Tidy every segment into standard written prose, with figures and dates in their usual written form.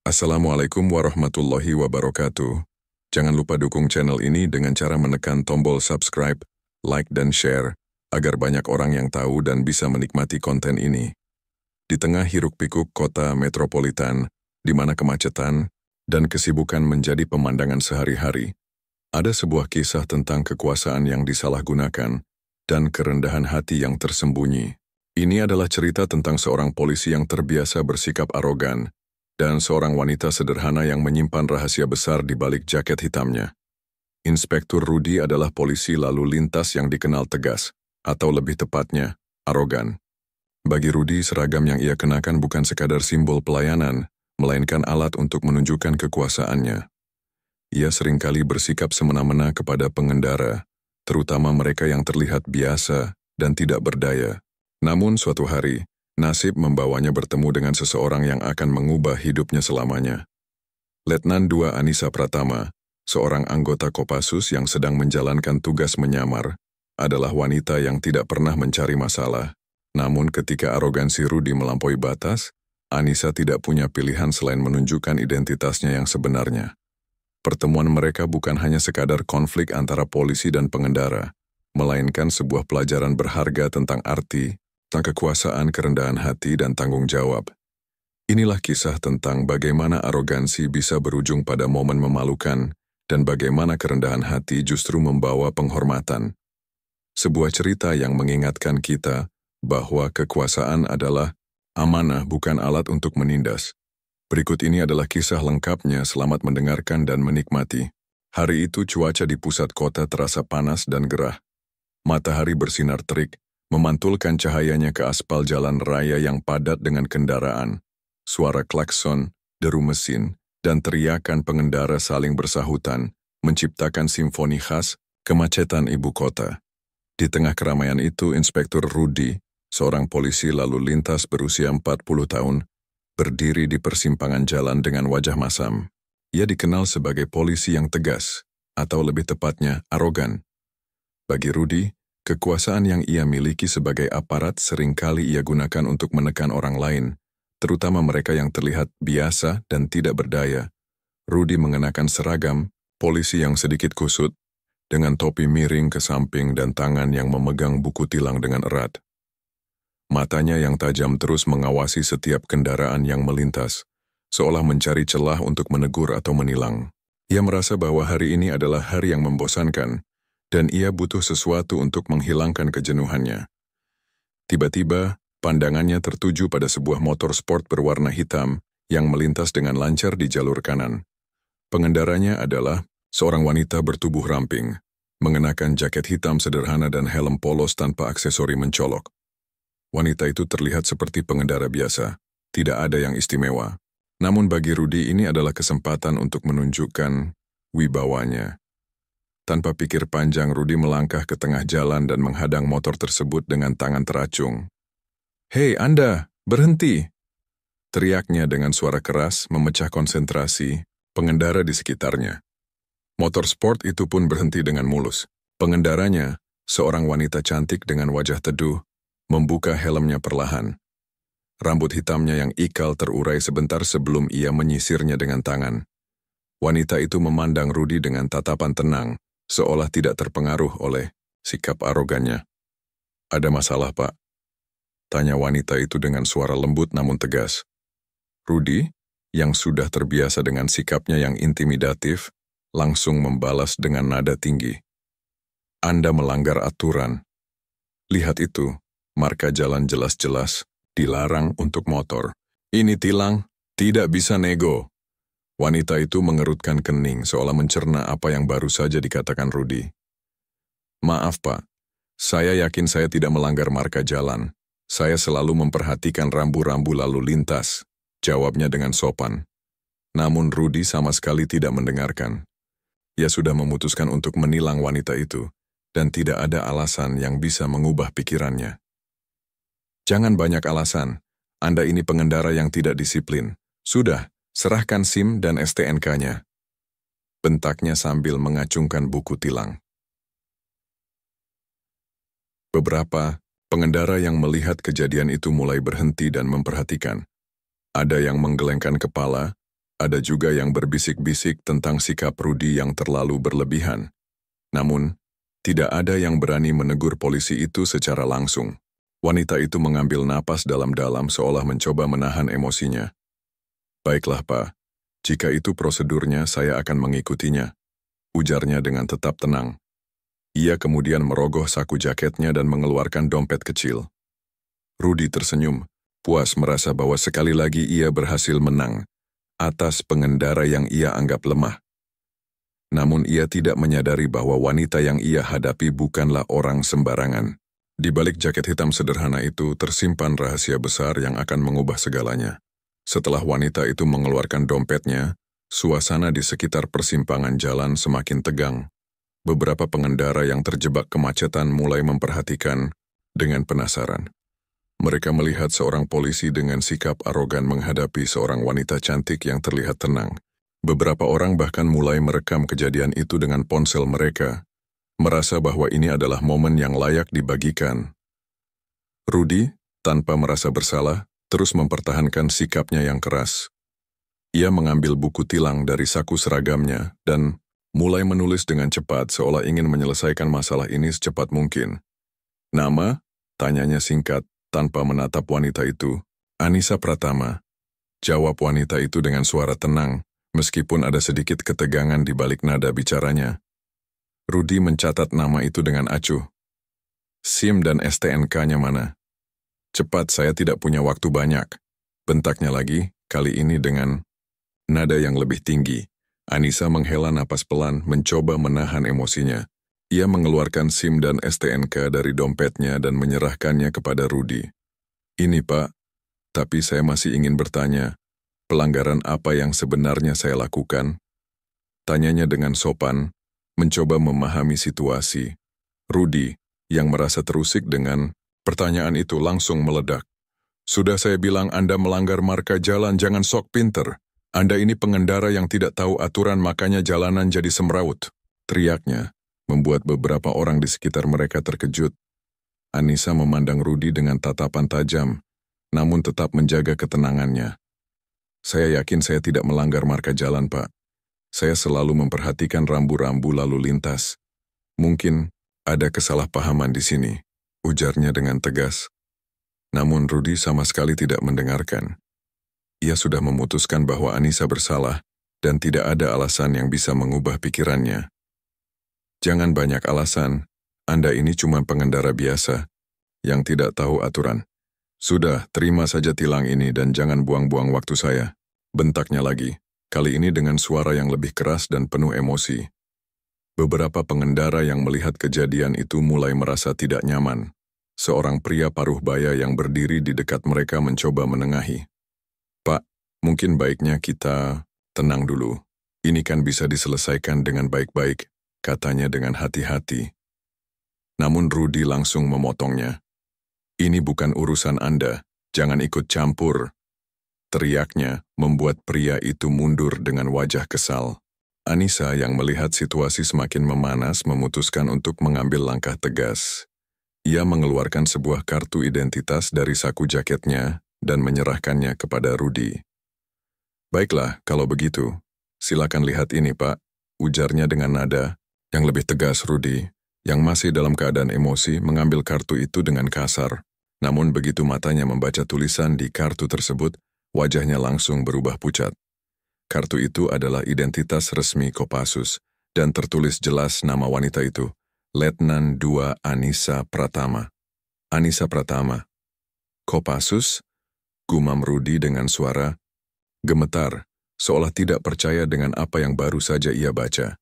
Assalamualaikum warahmatullahi wabarakatuh. Jangan lupa dukung channel ini dengan cara menekan tombol subscribe, like dan share, agar banyak orang yang tahu dan bisa menikmati konten ini. Di tengah hiruk-pikuk kota metropolitan, di mana kemacetan dan kesibukan menjadi pemandangan sehari-hari, ada sebuah kisah tentang kekuasaan yang disalahgunakan dan kerendahan hati yang tersembunyi. Ini adalah cerita tentang seorang polisi yang terbiasa bersikap arogan, dan seorang wanita sederhana yang menyimpan rahasia besar di balik jaket hitamnya. Inspektur Rudy adalah polisi lalu lintas yang dikenal tegas, atau lebih tepatnya, arogan. Bagi Rudy, seragam yang ia kenakan bukan sekadar simbol pelayanan, melainkan alat untuk menunjukkan kekuasaannya. Ia seringkali bersikap semena-mena kepada pengendara, terutama mereka yang terlihat biasa dan tidak berdaya. Namun suatu hari, nasib membawanya bertemu dengan seseorang yang akan mengubah hidupnya selamanya. Letnan II Anissa Pratama, seorang anggota Kopassus yang sedang menjalankan tugas menyamar, adalah wanita yang tidak pernah mencari masalah. Namun ketika arogansi Rudy melampaui batas, Anissa tidak punya pilihan selain menunjukkan identitasnya yang sebenarnya. Pertemuan mereka bukan hanya sekadar konflik antara polisi dan pengendara, melainkan sebuah pelajaran berharga tentang arti, tentang kekuasaan, kerendahan hati, dan tanggung jawab. Inilah kisah tentang bagaimana arogansi bisa berujung pada momen memalukan dan bagaimana kerendahan hati justru membawa penghormatan. Sebuah cerita yang mengingatkan kita bahwa kekuasaan adalah amanah, bukan alat untuk menindas. Berikut ini adalah kisah lengkapnya. Selamat mendengarkan dan menikmati. Hari itu cuaca di pusat kota terasa panas dan gerah. Matahari bersinar terik, memantulkan cahayanya ke aspal jalan raya yang padat dengan kendaraan. Suara klakson, deru mesin, dan teriakan pengendara saling bersahutan, menciptakan simfoni khas kemacetan ibu kota. Di tengah keramaian itu, Inspektur Rudy, seorang polisi lalu lintas berusia 40 tahun, berdiri di persimpangan jalan dengan wajah masam. Ia dikenal sebagai polisi yang tegas, atau lebih tepatnya arogan. Bagi Rudy, kekuasaan yang ia miliki sebagai aparat seringkali ia gunakan untuk menekan orang lain, terutama mereka yang terlihat biasa dan tidak berdaya. Rudy mengenakan seragam polisi yang sedikit kusut, dengan topi miring ke samping dan tangan yang memegang buku tilang dengan erat. Matanya yang tajam terus mengawasi setiap kendaraan yang melintas, seolah mencari celah untuk menegur atau menilang. Ia merasa bahwa hari ini adalah hari yang membosankan, dan ia butuh sesuatu untuk menghilangkan kejenuhannya. Tiba-tiba, pandangannya tertuju pada sebuah motor sport berwarna hitam yang melintas dengan lancar di jalur kanan. Pengendaranya adalah seorang wanita bertubuh ramping, mengenakan jaket hitam sederhana dan helm polos tanpa aksesori mencolok. Wanita itu terlihat seperti pengendara biasa, tidak ada yang istimewa. Namun bagi Rudy ini adalah kesempatan untuk menunjukkan wibawanya. Tanpa pikir panjang, Rudy melangkah ke tengah jalan dan menghadang motor tersebut dengan tangan teracung. "Hei Anda, berhenti!" teriaknya dengan suara keras memecah konsentrasi pengendara di sekitarnya. Motor sport itu pun berhenti dengan mulus. Pengendaranya, seorang wanita cantik dengan wajah teduh, membuka helmnya perlahan. Rambut hitamnya yang ikal terurai sebentar sebelum ia menyisirnya dengan tangan. Wanita itu memandang Rudy dengan tatapan tenang, seolah tidak terpengaruh oleh sikap arogannya. "Ada masalah, Pak?" tanya wanita itu dengan suara lembut namun tegas. Rudy, yang sudah terbiasa dengan sikapnya yang intimidatif, langsung membalas dengan nada tinggi. "Anda melanggar aturan. Lihat itu, marka jalan jelas-jelas, dilarang untuk motor. Ini tilang, tidak bisa nego." Wanita itu mengerutkan kening seolah mencerna apa yang baru saja dikatakan Rudy. "Maaf Pak, saya yakin saya tidak melanggar marka jalan. Saya selalu memperhatikan rambu-rambu lalu lintas," jawabnya dengan sopan. Namun Rudy sama sekali tidak mendengarkan. Ia sudah memutuskan untuk menilang wanita itu, dan tidak ada alasan yang bisa mengubah pikirannya. "Jangan banyak alasan, Anda ini pengendara yang tidak disiplin. Sudah, serahkan SIM dan STNK-nya. Bentaknya sambil mengacungkan buku tilang. Beberapa pengendara yang melihat kejadian itu mulai berhenti dan memperhatikan. Ada yang menggelengkan kepala, Ada juga yang berbisik-bisik tentang sikap Rudy yang terlalu berlebihan. Namun, tidak ada yang berani menegur polisi itu secara langsung. Wanita itu mengambil napas dalam-dalam seolah mencoba menahan emosinya. "Baiklah, Pak. Jika itu prosedurnya, saya akan mengikutinya," ujarnya dengan tetap tenang. Ia kemudian merogoh saku jaketnya dan mengeluarkan dompet kecil. Rudy tersenyum, puas merasa bahwa sekali lagi ia berhasil menang atas pengendara yang ia anggap lemah. Namun ia tidak menyadari bahwa wanita yang ia hadapi bukanlah orang sembarangan. Di balik jaket hitam sederhana itu tersimpan rahasia besar yang akan mengubah segalanya. Setelah wanita itu mengeluarkan dompetnya, suasana di sekitar persimpangan jalan semakin tegang. Beberapa pengendara yang terjebak kemacetan mulai memperhatikan dengan penasaran. Mereka melihat seorang polisi dengan sikap arogan menghadapi seorang wanita cantik yang terlihat tenang. Beberapa orang bahkan mulai merekam kejadian itu dengan ponsel mereka, merasa bahwa ini adalah momen yang layak dibagikan. Rudy, tanpa merasa bersalah, terus mempertahankan sikapnya yang keras. Ia mengambil buku tilang dari saku seragamnya dan mulai menulis dengan cepat seolah ingin menyelesaikan masalah ini secepat mungkin. "Nama?" tanyanya singkat, tanpa menatap wanita itu. "Anissa Pratama," jawab wanita itu dengan suara tenang, meskipun ada sedikit ketegangan di balik nada bicaranya. Rudy mencatat nama itu dengan acuh. "SIM dan STNK-nya mana?" "Cepat, saya tidak punya waktu banyak," bentaknya lagi, kali ini dengan nada yang lebih tinggi. Anissa menghela napas pelan, mencoba menahan emosinya. Ia mengeluarkan SIM dan STNK dari dompetnya dan menyerahkannya kepada Rudy. "Ini, Pak, tapi saya masih ingin bertanya, pelanggaran apa yang sebenarnya saya lakukan?" Tanyanya dengan sopan, mencoba memahami situasi. Rudy, yang merasa terusik dengan pertanyaan itu, langsung meledak. "Sudah saya bilang Anda melanggar marka jalan, jangan sok pinter. Anda ini pengendara yang tidak tahu aturan, makanya jalanan jadi semrawut," teriaknya, membuat beberapa orang di sekitar mereka terkejut. Anissa memandang Rudy dengan tatapan tajam, namun tetap menjaga ketenangannya. "Saya yakin saya tidak melanggar marka jalan, Pak. Saya selalu memperhatikan rambu-rambu lalu lintas. Mungkin ada kesalahpahaman di sini," ujarnya dengan tegas. Namun Rudy sama sekali tidak mendengarkan. Ia sudah memutuskan bahwa Anissa bersalah dan tidak ada alasan yang bisa mengubah pikirannya. "Jangan banyak alasan, Anda ini cuma pengendara biasa yang tidak tahu aturan. Sudah, terima saja tilang ini dan jangan buang-buang waktu saya," bentaknya lagi, kali ini dengan suara yang lebih keras dan penuh emosi. Beberapa pengendara yang melihat kejadian itu mulai merasa tidak nyaman. Seorang pria paruh baya yang berdiri di dekat mereka mencoba menengahi. "Pak, mungkin baiknya kita tenang dulu. Ini kan bisa diselesaikan dengan baik-baik," katanya dengan hati-hati. Namun Rudy langsung memotongnya. "Ini bukan urusan Anda, jangan ikut campur," teriaknya, membuat pria itu mundur dengan wajah kesal. Anissa yang melihat situasi semakin memanas memutuskan untuk mengambil langkah tegas. Ia mengeluarkan sebuah kartu identitas dari saku jaketnya dan menyerahkannya kepada Rudy. "Baiklah, kalau begitu, silakan lihat ini, Pak," ujarnya dengan nada yang lebih tegas. Rudy, yang masih dalam keadaan emosi, mengambil kartu itu dengan kasar. Namun begitu matanya membaca tulisan di kartu tersebut, wajahnya langsung berubah pucat. Kartu itu adalah identitas resmi Kopassus, dan tertulis jelas nama wanita itu, Letnan II Anissa Pratama. "Anissa Pratama. Kopassus?" gumam Rudy dengan suara gemetar, seolah tidak percaya dengan apa yang baru saja ia baca.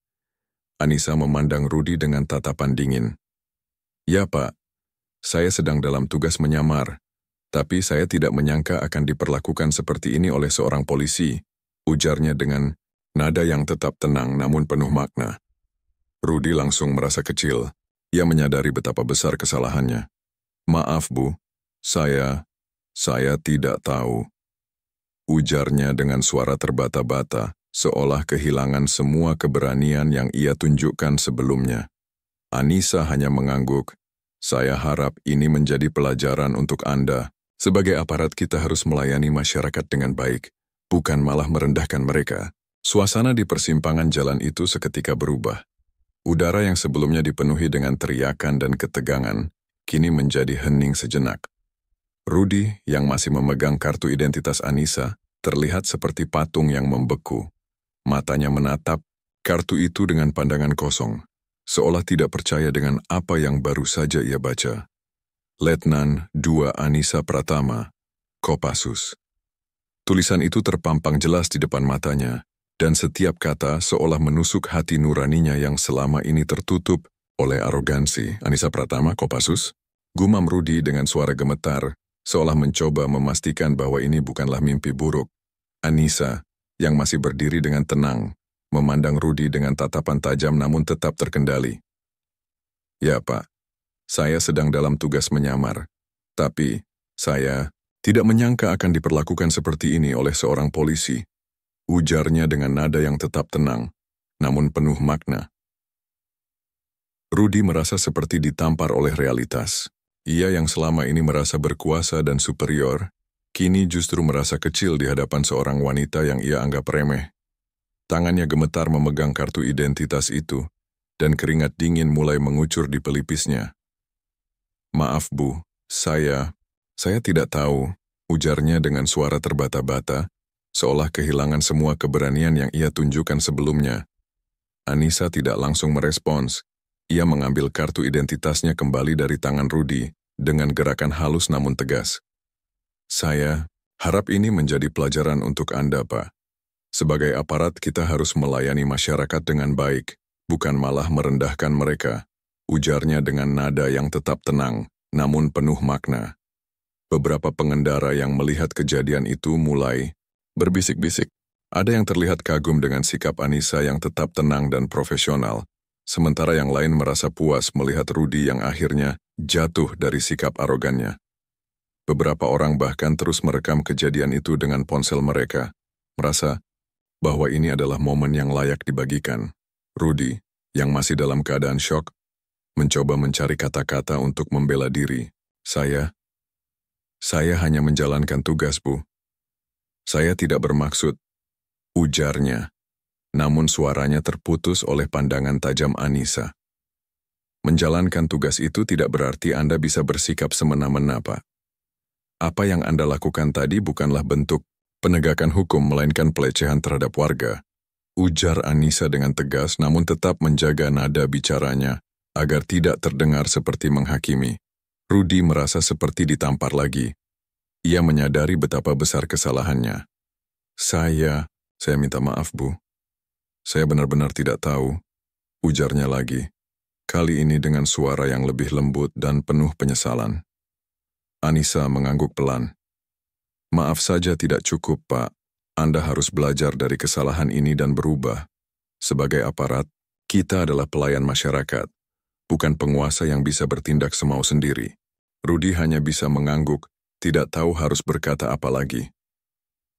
Anissa memandang Rudy dengan tatapan dingin. "Ya, Pak. Saya sedang dalam tugas menyamar, tapi saya tidak menyangka akan diperlakukan seperti ini oleh seorang polisi," ujarnya dengan nada yang tetap tenang namun penuh makna. Rudy langsung merasa kecil. Ia menyadari betapa besar kesalahannya. "Maaf, Bu. Saya tidak tahu," ujarnya dengan suara terbata-bata, seolah kehilangan semua keberanian yang ia tunjukkan sebelumnya. Anissa hanya mengangguk. "Saya harap ini menjadi pelajaran untuk Anda. Sebagai aparat kita harus melayani masyarakat dengan baik, bukan malah merendahkan mereka. Suasana di persimpangan jalan itu seketika berubah. Udara yang sebelumnya dipenuhi dengan teriakan dan ketegangan, kini menjadi hening sejenak. Rudy, yang masih memegang kartu identitas Anissa, terlihat seperti patung yang membeku. Matanya menatap kartu itu dengan pandangan kosong, seolah tidak percaya dengan apa yang baru saja ia baca. Letnan 2 Anissa Pratama, Kopassus. Tulisan itu terpampang jelas di depan matanya, dan setiap kata seolah menusuk hati nuraninya yang selama ini tertutup oleh arogansi. Anissa Pratama, Kopassus? Gumam Rudy dengan suara gemetar, seolah mencoba memastikan bahwa ini bukanlah mimpi buruk. Anissa, yang masih berdiri dengan tenang, memandang Rudy dengan tatapan tajam namun tetap terkendali. Ya Pak, saya sedang dalam tugas menyamar, tapi saya tidak menyangka akan diperlakukan seperti ini oleh seorang polisi. Ujarnya dengan nada yang tetap tenang, namun penuh makna. Rudy merasa seperti ditampar oleh realitas. Ia yang selama ini merasa berkuasa dan superior, kini justru merasa kecil di hadapan seorang wanita yang ia anggap remeh. Tangannya gemetar memegang kartu identitas itu, dan keringat dingin mulai mengucur di pelipisnya. Maaf Bu, saya tidak tahu, ujarnya dengan suara terbata-bata, seolah kehilangan semua keberanian yang ia tunjukkan sebelumnya. Anissa tidak langsung merespons. Ia mengambil kartu identitasnya kembali dari tangan Rudy dengan gerakan halus namun tegas. Saya harap ini menjadi pelajaran untuk Anda, Pak. Sebagai aparat kita harus melayani masyarakat dengan baik, bukan malah merendahkan mereka. Ujarnya dengan nada yang tetap tenang, namun penuh makna. Beberapa pengendara yang melihat kejadian itu mulai berbisik-bisik. Ada yang terlihat kagum dengan sikap Anissa yang tetap tenang dan profesional, sementara yang lain merasa puas melihat Rudy yang akhirnya jatuh dari sikap arogannya. Beberapa orang bahkan terus merekam kejadian itu dengan ponsel mereka, merasa bahwa ini adalah momen yang layak dibagikan. Rudy, yang masih dalam keadaan syok, mencoba mencari kata-kata untuk membela diri. Saya hanya menjalankan tugas, Bu. Saya tidak bermaksud, ujarnya, namun suaranya terputus oleh pandangan tajam Anissa. Menjalankan tugas itu tidak berarti Anda bisa bersikap semena-mena, Pak. Apa yang Anda lakukan tadi bukanlah bentuk penegakan hukum, melainkan pelecehan terhadap warga. Ujar Anissa dengan tegas namun tetap menjaga nada bicaranya agar tidak terdengar seperti menghakimi. Rudy merasa seperti ditampar lagi. Ia menyadari betapa besar kesalahannya. Saya minta maaf, Bu. Saya benar-benar tidak tahu, ujarnya lagi. Kali ini dengan suara yang lebih lembut dan penuh penyesalan. Anissa mengangguk pelan. Maaf saja tidak cukup, Pak. Anda harus belajar dari kesalahan ini dan berubah. Sebagai aparat, kita adalah pelayan masyarakat, bukan penguasa yang bisa bertindak semau sendiri. Rudy hanya bisa mengangguk, tidak tahu harus berkata apa lagi.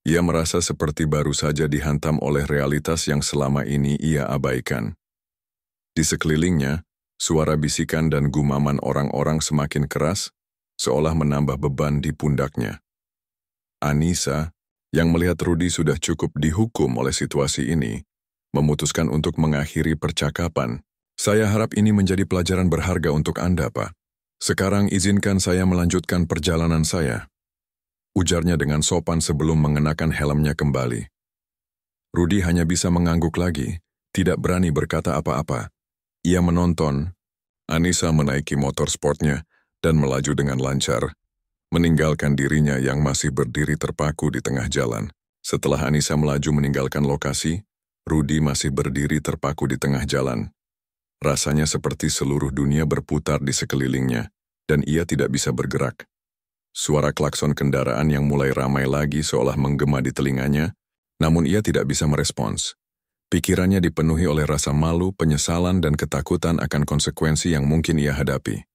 Ia merasa seperti baru saja dihantam oleh realitas yang selama ini ia abaikan. Di sekelilingnya, suara bisikan dan gumaman orang-orang semakin keras, seolah menambah beban di pundaknya. Anissa, yang melihat Rudy sudah cukup dihukum oleh situasi ini, memutuskan untuk mengakhiri percakapan. Saya harap ini menjadi pelajaran berharga untuk Anda, Pak. Sekarang izinkan saya melanjutkan perjalanan saya. Ujarnya dengan sopan sebelum mengenakan helmnya kembali. Rudy hanya bisa mengangguk lagi, tidak berani berkata apa-apa. Ia menonton. Anissa menaiki motor sportnya dan melaju dengan lancar, meninggalkan dirinya yang masih berdiri terpaku di tengah jalan. Setelah Anissa melaju meninggalkan lokasi, Rudy masih berdiri terpaku di tengah jalan. Rasanya seperti seluruh dunia berputar di sekelilingnya, dan ia tidak bisa bergerak. Suara klakson kendaraan yang mulai ramai lagi seolah menggema di telinganya, namun ia tidak bisa merespons. Pikirannya dipenuhi oleh rasa malu, penyesalan, dan ketakutan akan konsekuensi yang mungkin ia hadapi.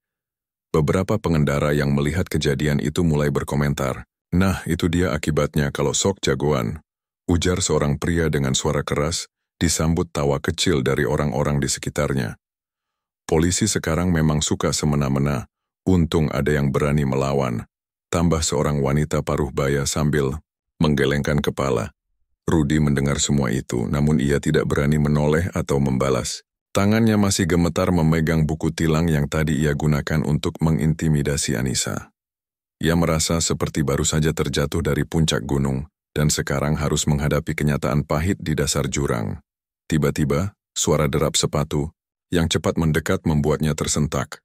Beberapa pengendara yang melihat kejadian itu mulai berkomentar, "Nah, itu dia akibatnya kalau sok jagoan," ujar seorang pria dengan suara keras, disambut tawa kecil dari orang-orang di sekitarnya. Polisi sekarang memang suka semena-mena, untung ada yang berani melawan, tambah seorang wanita paruh baya sambil menggelengkan kepala. Rudi mendengar semua itu, namun ia tidak berani menoleh atau membalas. Tangannya masih gemetar memegang buku tilang yang tadi ia gunakan untuk mengintimidasi Anissa. Ia merasa seperti baru saja terjatuh dari puncak gunung, dan sekarang harus menghadapi kenyataan pahit di dasar jurang. Tiba-tiba, suara derap sepatu yang cepat mendekat membuatnya tersentak.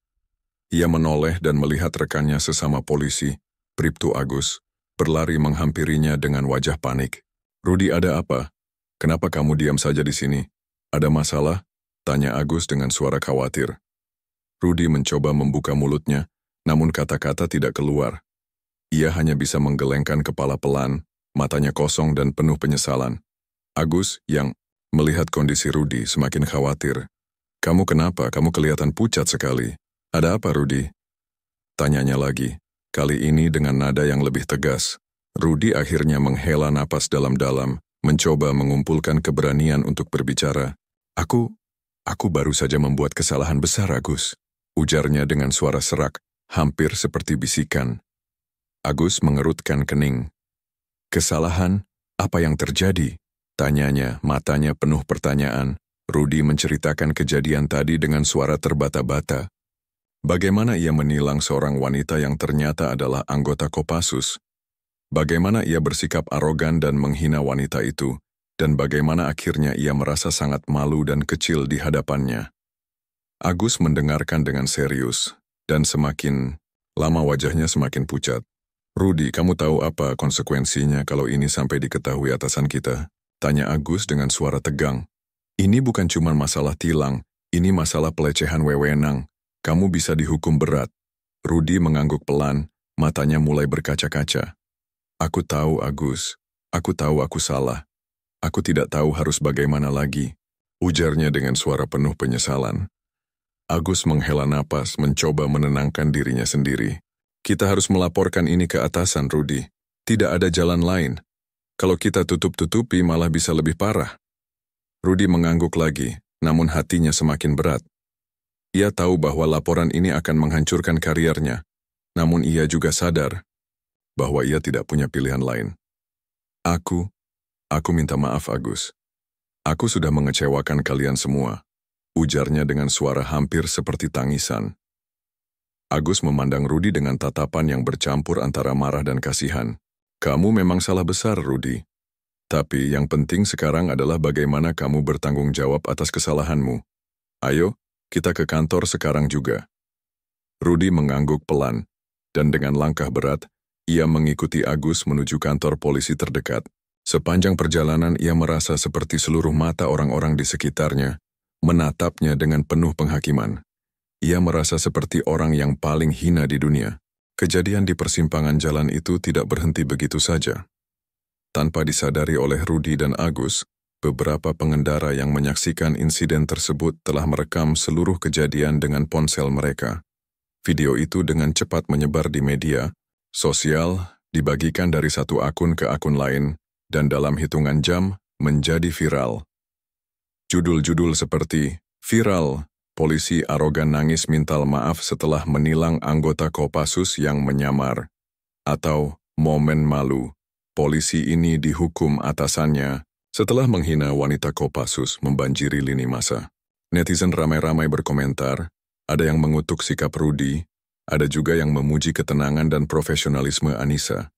Ia menoleh dan melihat rekannya sesama polisi, Bribtu Agus, berlari menghampirinya dengan wajah panik. "Rudi, ada apa? Kenapa kamu diam saja di sini? Ada masalah?" tanya Agus dengan suara khawatir. Rudi mencoba membuka mulutnya, namun kata-kata tidak keluar. Ia hanya bisa menggelengkan kepala pelan, matanya kosong dan penuh penyesalan. Agus, yang melihat kondisi Rudi, semakin khawatir. "Kamu kenapa? Kamu kelihatan pucat sekali. Ada apa, Rudi?" tanyanya lagi, kali ini dengan nada yang lebih tegas. Rudi akhirnya menghela napas dalam-dalam, mencoba mengumpulkan keberanian untuk berbicara. Aku baru saja membuat kesalahan besar, Agus," ujarnya dengan suara serak, hampir seperti bisikan. Agus mengerutkan kening. "Kesalahan? Apa yang terjadi?" tanyanya, matanya penuh pertanyaan. Rudi menceritakan kejadian tadi dengan suara terbata-bata. Bagaimana ia menilang seorang wanita yang ternyata adalah anggota Kopassus. Bagaimana ia bersikap arogan dan menghina wanita itu, dan bagaimana akhirnya ia merasa sangat malu dan kecil di hadapannya. Agus mendengarkan dengan serius, dan semakin lama wajahnya semakin pucat. "Rudi, kamu tahu apa konsekuensinya kalau ini sampai diketahui atasan kita?" tanya Agus dengan suara tegang. "Ini bukan cuma masalah tilang, ini masalah pelecehan wewenang. Kamu bisa dihukum berat." Rudi mengangguk pelan, matanya mulai berkaca-kaca. "Aku tahu, Agus. Aku tahu aku salah. Aku tidak tahu harus bagaimana lagi," ujarnya dengan suara penuh penyesalan. Agus menghela napas, mencoba menenangkan dirinya sendiri. "Kita harus melaporkan ini ke atasan, Rudi. Tidak ada jalan lain. Kalau kita tutup-tutupi malah bisa lebih parah." Rudi mengangguk lagi, namun hatinya semakin berat. Ia tahu bahwa laporan ini akan menghancurkan karirnya, namun ia juga sadar bahwa ia tidak punya pilihan lain. Aku minta maaf, Agus. Aku sudah mengecewakan kalian semua," ujarnya dengan suara hampir seperti tangisan. Agus memandang Rudi dengan tatapan yang bercampur antara marah dan kasihan. "Kamu memang salah besar, Rudi. Tapi yang penting sekarang adalah bagaimana kamu bertanggung jawab atas kesalahanmu. Ayo, kita ke kantor sekarang juga." Rudi mengangguk pelan, dan dengan langkah berat, ia mengikuti Agus menuju kantor polisi terdekat. Sepanjang perjalanan ia merasa seperti seluruh mata orang-orang di sekitarnya menatapnya dengan penuh penghakiman. Ia merasa seperti orang yang paling hina di dunia. Kejadian di persimpangan jalan itu tidak berhenti begitu saja. Tanpa disadari oleh Rudi dan Agus, beberapa pengendara yang menyaksikan insiden tersebut telah merekam seluruh kejadian dengan ponsel mereka. Video itu dengan cepat menyebar di media sosial, dibagikan dari satu akun ke akun lain, dan dalam hitungan jam menjadi viral. Judul-judul seperti "Viral, polisi arogan nangis minta maaf setelah menilang anggota Kopassus yang menyamar," atau "Momen malu, polisi ini dihukum atasannya setelah menghina wanita Kopassus" membanjiri lini masa. Netizen ramai-ramai berkomentar, ada yang mengutuk sikap Rudi, ada juga yang memuji ketenangan dan profesionalisme Anissa.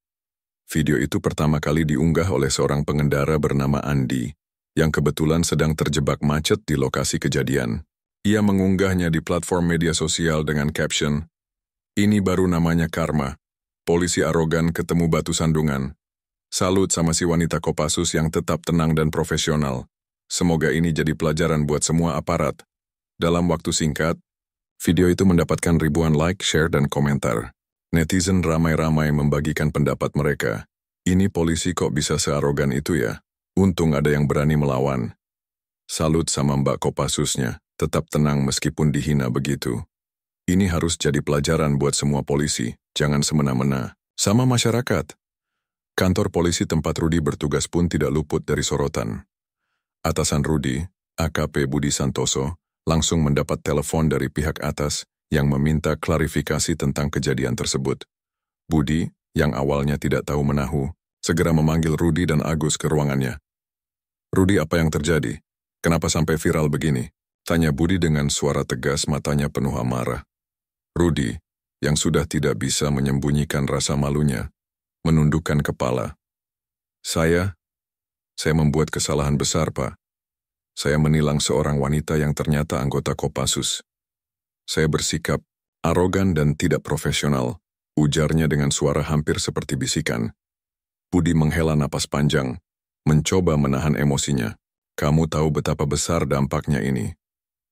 Video itu pertama kali diunggah oleh seorang pengendara bernama Andi, yang kebetulan sedang terjebak macet di lokasi kejadian. Ia mengunggahnya di platform media sosial dengan caption, "Ini baru namanya karma. Polisi arogan ketemu batu sandungan. Salut sama si wanita Kopassus yang tetap tenang dan profesional. Semoga ini jadi pelajaran buat semua aparat." Dalam waktu singkat, video itu mendapatkan ribuan like, share, dan komentar. Netizen ramai-ramai membagikan pendapat mereka. "Ini polisi kok bisa searogan itu ya? Untung ada yang berani melawan. Salut sama Mbak Kopassusnya, tetap tenang meskipun dihina begitu. Ini harus jadi pelajaran buat semua polisi, jangan semena-mena." Sama masyarakat. Kantor polisi tempat Rudi bertugas pun tidak luput dari sorotan. Atasan Rudi, AKP Budi Santoso, langsung mendapat telepon dari pihak atas yang meminta klarifikasi tentang kejadian tersebut. Budi, yang awalnya tidak tahu menahu, segera memanggil Rudi dan Agus ke ruangannya. Rudi, apa yang terjadi? Kenapa sampai viral begini? Tanya Budi dengan suara tegas, matanya penuh amarah. Rudi, yang sudah tidak bisa menyembunyikan rasa malunya, menundukkan kepala. Saya membuat kesalahan besar, Pak. Saya menilang seorang wanita yang ternyata anggota Kopassus. Saya bersikap arogan dan tidak profesional, ujarnya dengan suara hampir seperti bisikan. Budi menghela napas panjang, mencoba menahan emosinya. Kamu tahu betapa besar dampaknya ini.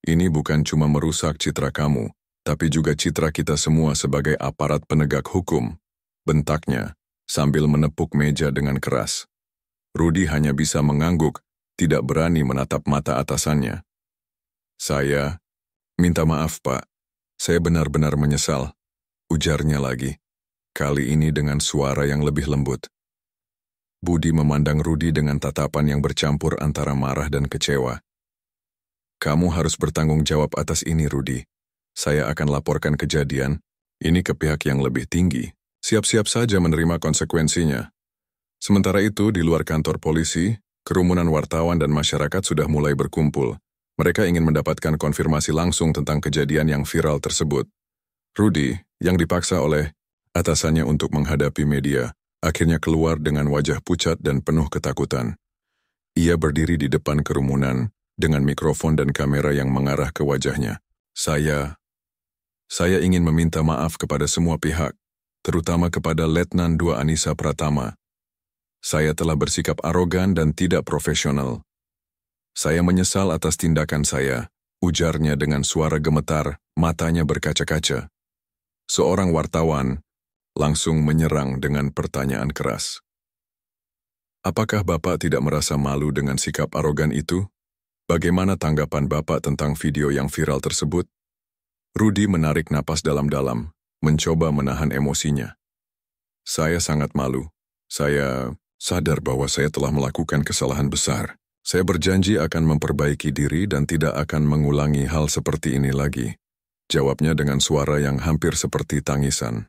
Ini bukan cuma merusak citra kamu, tapi juga citra kita semua sebagai aparat penegak hukum. Bentaknya, sambil menepuk meja dengan keras. Rudi hanya bisa mengangguk, tidak berani menatap mata atasannya. Saya minta maaf, Pak. Saya benar-benar menyesal, ujarnya lagi. Kali ini dengan suara yang lebih lembut. Budi memandang Rudi dengan tatapan yang bercampur antara marah dan kecewa. Kamu harus bertanggung jawab atas ini, Rudi. Saya akan laporkan kejadian ini ke pihak yang lebih tinggi. Siap-siap saja menerima konsekuensinya. Sementara itu, di luar kantor polisi, kerumunan wartawan dan masyarakat sudah mulai berkumpul. Mereka ingin mendapatkan konfirmasi langsung tentang kejadian yang viral tersebut. Rudi, yang dipaksa oleh atasannya untuk menghadapi media, akhirnya keluar dengan wajah pucat dan penuh ketakutan. Ia berdiri di depan kerumunan, dengan mikrofon dan kamera yang mengarah ke wajahnya. Saya ingin meminta maaf kepada semua pihak, terutama kepada Letnan 2 Anissa Pratama. Saya telah bersikap arogan dan tidak profesional. Saya menyesal atas tindakan saya, ujarnya dengan suara gemetar, matanya berkaca-kaca. Seorang wartawan langsung menyerang dengan pertanyaan keras. Apakah Bapak tidak merasa malu dengan sikap arogan itu? Bagaimana tanggapan Bapak tentang video yang viral tersebut? Rudi menarik napas dalam-dalam, mencoba menahan emosinya. Saya sangat malu. Saya sadar bahwa saya telah melakukan kesalahan besar. Saya berjanji akan memperbaiki diri dan tidak akan mengulangi hal seperti ini lagi. Jawabnya dengan suara yang hampir seperti tangisan.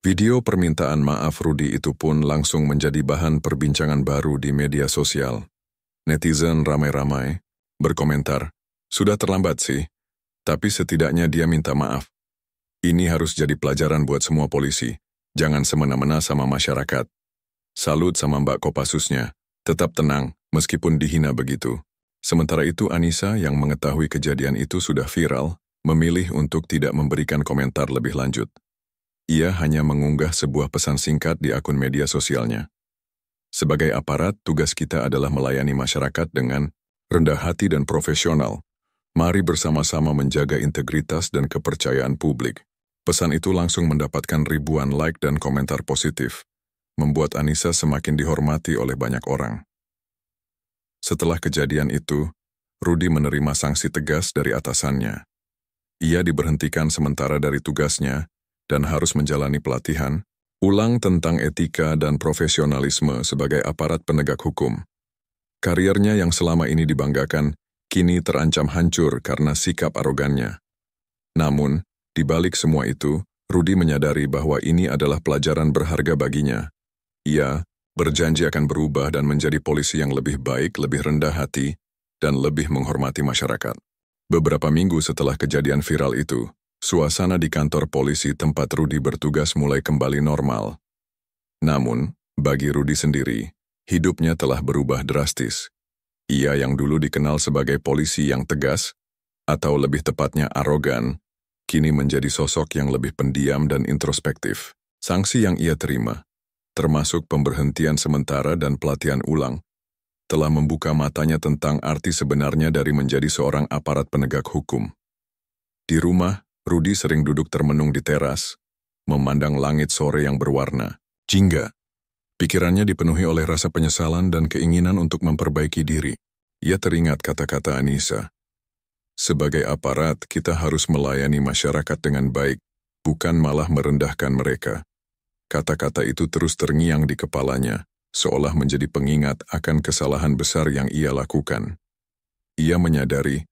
Video permintaan maaf Rudi itu pun langsung menjadi bahan perbincangan baru di media sosial. Netizen ramai-ramai berkomentar, sudah terlambat sih, tapi setidaknya dia minta maaf. Ini harus jadi pelajaran buat semua polisi, jangan semena-mena sama masyarakat. Salut sama Mbak Kopassusnya, tetap tenang meskipun dihina begitu. Sementara itu Anissa yang mengetahui kejadian itu sudah viral, memilih untuk tidak memberikan komentar lebih lanjut. Ia hanya mengunggah sebuah pesan singkat di akun media sosialnya. Sebagai aparat, tugas kita adalah melayani masyarakat dengan rendah hati dan profesional. Mari bersama-sama menjaga integritas dan kepercayaan publik. Pesan itu langsung mendapatkan ribuan like dan komentar positif, membuat Anissa semakin dihormati oleh banyak orang. Setelah kejadian itu, Rudi menerima sanksi tegas dari atasannya. Ia diberhentikan sementara dari tugasnya, dan harus menjalani pelatihan ulang tentang etika dan profesionalisme sebagai aparat penegak hukum. Kariernya yang selama ini dibanggakan, kini terancam hancur karena sikap arogannya. Namun, di balik semua itu, Rudi menyadari bahwa ini adalah pelajaran berharga baginya. Ia berjanji akan berubah dan menjadi polisi yang lebih baik, lebih rendah hati, dan lebih menghormati masyarakat. Beberapa minggu setelah kejadian viral itu, suasana di kantor polisi tempat Rudi bertugas mulai kembali normal. Namun, bagi Rudi sendiri, hidupnya telah berubah drastis. Ia yang dulu dikenal sebagai polisi yang tegas, atau lebih tepatnya arogan, kini menjadi sosok yang lebih pendiam dan introspektif. Sanksi yang ia terima, termasuk pemberhentian sementara dan pelatihan ulang, telah membuka matanya tentang arti sebenarnya dari menjadi seorang aparat penegak hukum. Di rumah, Rudi sering duduk termenung di teras, memandang langit sore yang berwarna jingga. Pikirannya dipenuhi oleh rasa penyesalan dan keinginan untuk memperbaiki diri. Ia teringat kata-kata Anissa. Sebagai aparat, kita harus melayani masyarakat dengan baik, bukan malah merendahkan mereka. Kata-kata itu terus terngiang di kepalanya, seolah menjadi pengingat akan kesalahan besar yang ia lakukan. Ia menyadari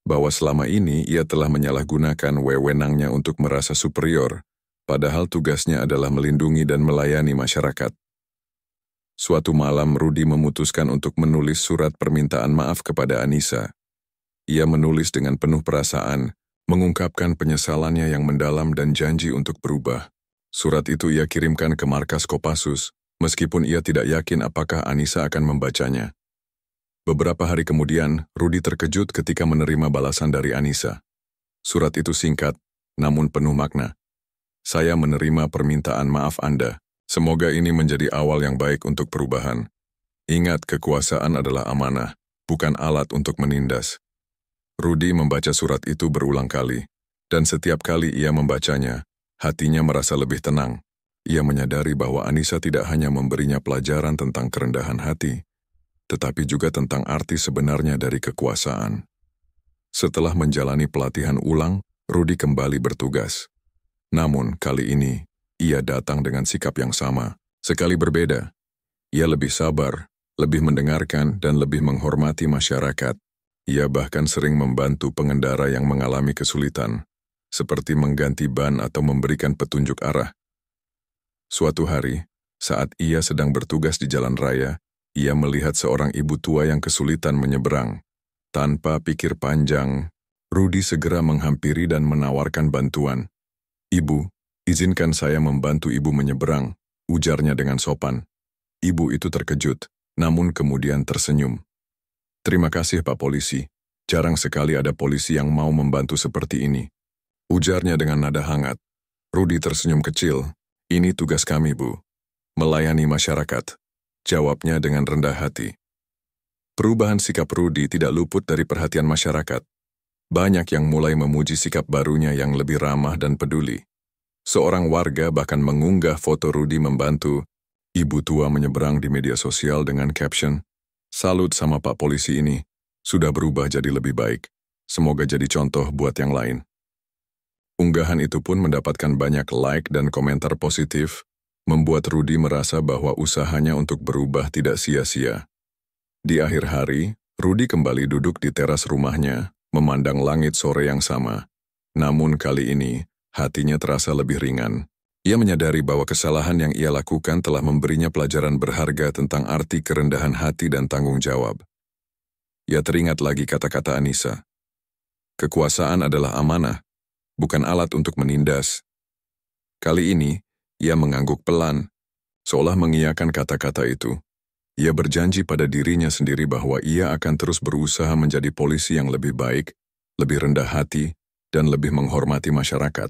bahwa selama ini ia telah menyalahgunakan wewenangnya untuk merasa superior, padahal tugasnya adalah melindungi dan melayani masyarakat. Suatu malam Rudi memutuskan untuk menulis surat permintaan maaf kepada Anissa. Ia menulis dengan penuh perasaan, mengungkapkan penyesalannya yang mendalam dan janji untuk berubah. Surat itu ia kirimkan ke markas Kopassus, meskipun ia tidak yakin apakah Anissa akan membacanya. Beberapa hari kemudian, Rudi terkejut ketika menerima balasan dari Anissa. Surat itu singkat, namun penuh makna. Saya menerima permintaan maaf Anda. Semoga ini menjadi awal yang baik untuk perubahan. Ingat, kekuasaan adalah amanah, bukan alat untuk menindas. Rudi membaca surat itu berulang kali, dan setiap kali ia membacanya, hatinya merasa lebih tenang. Ia menyadari bahwa Anissa tidak hanya memberinya pelajaran tentang kerendahan hati, tetapi juga tentang arti sebenarnya dari kekuasaan. Setelah menjalani pelatihan ulang, Rudi kembali bertugas. Namun, kali ini, ia datang dengan sikap yang sama, sekali berbeda. Ia lebih sabar, lebih mendengarkan, dan lebih menghormati masyarakat. Ia bahkan sering membantu pengendara yang mengalami kesulitan, seperti mengganti ban atau memberikan petunjuk arah. Suatu hari, saat ia sedang bertugas di jalan raya, ia melihat seorang ibu tua yang kesulitan menyeberang. Tanpa pikir panjang, Rudi segera menghampiri dan menawarkan bantuan. "Ibu, izinkan saya membantu ibu menyeberang," ujarnya dengan sopan. Ibu itu terkejut, namun kemudian tersenyum. "Terima kasih Pak Polisi, jarang sekali ada polisi yang mau membantu seperti ini," ujarnya dengan nada hangat. Rudi tersenyum kecil. "Ini tugas kami, Bu. Melayani masyarakat," jawabnya dengan rendah hati. Perubahan sikap Rudi tidak luput dari perhatian masyarakat. Banyak yang mulai memuji sikap barunya yang lebih ramah dan peduli. Seorang warga bahkan mengunggah foto Rudi membantu ibu tua menyeberang di media sosial dengan caption, "Salut sama Pak Polisi ini, sudah berubah jadi lebih baik. Semoga jadi contoh buat yang lain." Unggahan itu pun mendapatkan banyak like dan komentar positif, membuat Rudi merasa bahwa usahanya untuk berubah tidak sia-sia. Di akhir hari, Rudi kembali duduk di teras rumahnya, memandang langit sore yang sama. Namun kali ini, hatinya terasa lebih ringan. Ia menyadari bahwa kesalahan yang ia lakukan telah memberinya pelajaran berharga tentang arti kerendahan hati dan tanggung jawab. Ia teringat lagi kata-kata Anissa. Kekuasaan adalah amanah, bukan alat untuk menindas. Kali ini, ia mengangguk pelan, seolah mengiyakan kata-kata itu. Ia berjanji pada dirinya sendiri bahwa ia akan terus berusaha menjadi polisi yang lebih baik, lebih rendah hati, dan lebih menghormati masyarakat.